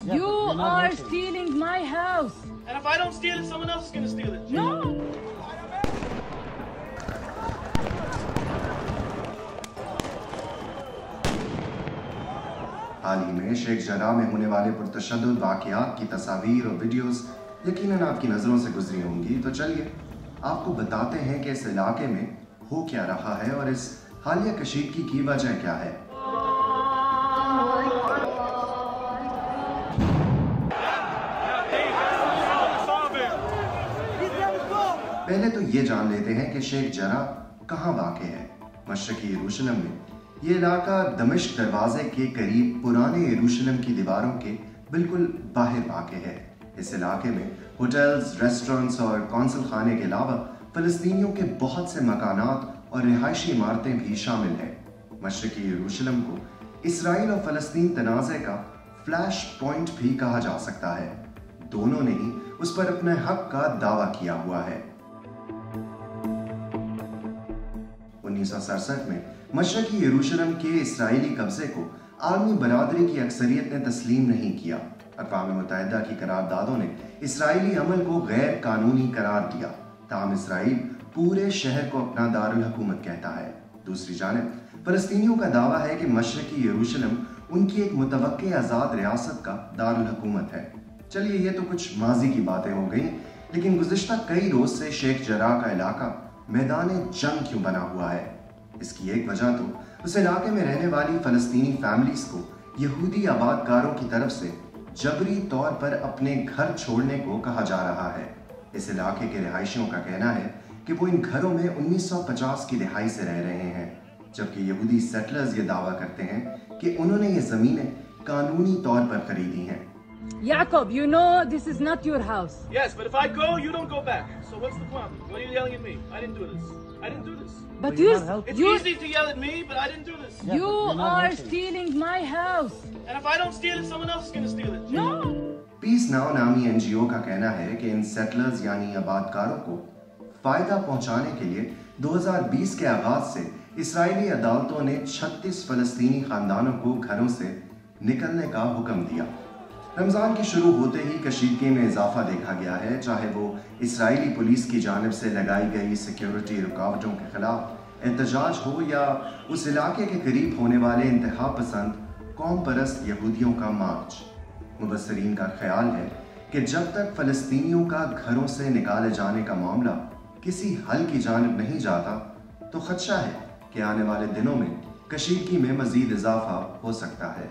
You are stealing my house. And if I don't steal it, someone else is going to steal it. No. हाल ही में शेख जराह में होने वाले पुरतशद्दुद वाक़यात की तस्वीर और वीडियोस यकीनन आपकी नज़रों से गुजरी होंगी। तो चलिए आपको बताते हैं कि इस इलाके में हो क्या रहा है और इस हालिया कशीदगी की वजह क्या है। पहले तो ये जान लेते हैं कि शेख जराह कहाँ वाक़ है। मशरक़ी यरूशलेम में ये इलाका दमिश्क दरवाजे के करीब पुराने यरूशलेम की दीवारों के बिल्कुल बाहर वाक़ है। इस इलाके में होटल्स, रेस्टोरेंट्स और कौंसल खाने के अलावा फ़लस्तीनियों के बहुत से मकानात और रिहायशी इमारतें भी शामिल हैं। मशरक़ी यरूशलेम को इसराइल और फ़लस्तीन तनाज़े का फ्लैश पॉइंट भी कहा जा सकता है। दोनों ने ही उस पर अपने हक का दावा किया हुआ है। 1967 में मशरक़ी यरूशलेम के इसराइली कब्जे को आलमी बरादरी की अक्सरियत ने तस्लीम नहीं किया। अक़वाम मुत्तहिदा की करारदादों ने इसराइली अमल को गैर कानूनी करार दिया। ताहम इसराइल पूरे शहर को अपना दारुल हुकूमत कहता है। दूसरी जानिब फ़लस्तीनियों का दावा है कि मशरक़ी यरूशलेम उनकी एक मुतवक्के आज़ाद रियासत का दारुल हुकूमत है। चलिए ये तो कुछ माजी की बातें हो गई, लेकिन गुज़िश्ता कई रोज़ से शेख जराह का इलाका मैदान जंग क्यों बना हुआ है? इसकी एक वजह तो उस इलाके में रहने वाली फ़लस्तीनी फैमिलीज को यहूदी आबादकारों की तरफ से जबरी तौर पर अपने घर छोड़ने को कहा जा रहा है। इस इलाके के रिहायशियों का कहना है कि वो इन घरों में 1950 की दिहाई से रह रहे हैं, जबकि यहूदी सेटलर्स ये दावा करते हैं कि उन्होंने ये ज़मीनें कानूनी तौर पर खरीदी हैं। Jacob, you know this is not your house. Yes, but if I go, you don't go back. So what's the problem? Why are you yelling at me? I didn't do this. I didn't do this. But It's easy to yell at me, but I didn't do this. you are stealing my house. And if I don't steal it, someone else is going to steal it. No. Peace now नामी NGO का कहना है कि इन settlers यानी आबादकारों को फायदा पहुंचाने के लिए 2020 के आगाज से इसराइली अदालतों ने 36 फ़लस्तीनी खानदानों को घरों से निकलने का हुक्म दिया। रमज़ान की शुरू होते ही कशीदगी में इजाफा देखा गया है, चाहे वो इसराइली पुलिस की जानिब से लगाई गई सिक्योरिटी रुकावटों के खिलाफ एहतजाज हो या उस इलाके के करीब होने वाले इंतहा पसंद कौम परस्त यहूदियों का मार्च। मुबस्सरीन का ख्याल है कि जब तक फ़लस्तीनियों का घरों से निकाले जाने का मामला किसी हल की जानिब नहीं जाता, तो खदशा है कि आने वाले दिनों में कशीदगी में मज़ीद इजाफा हो सकता है।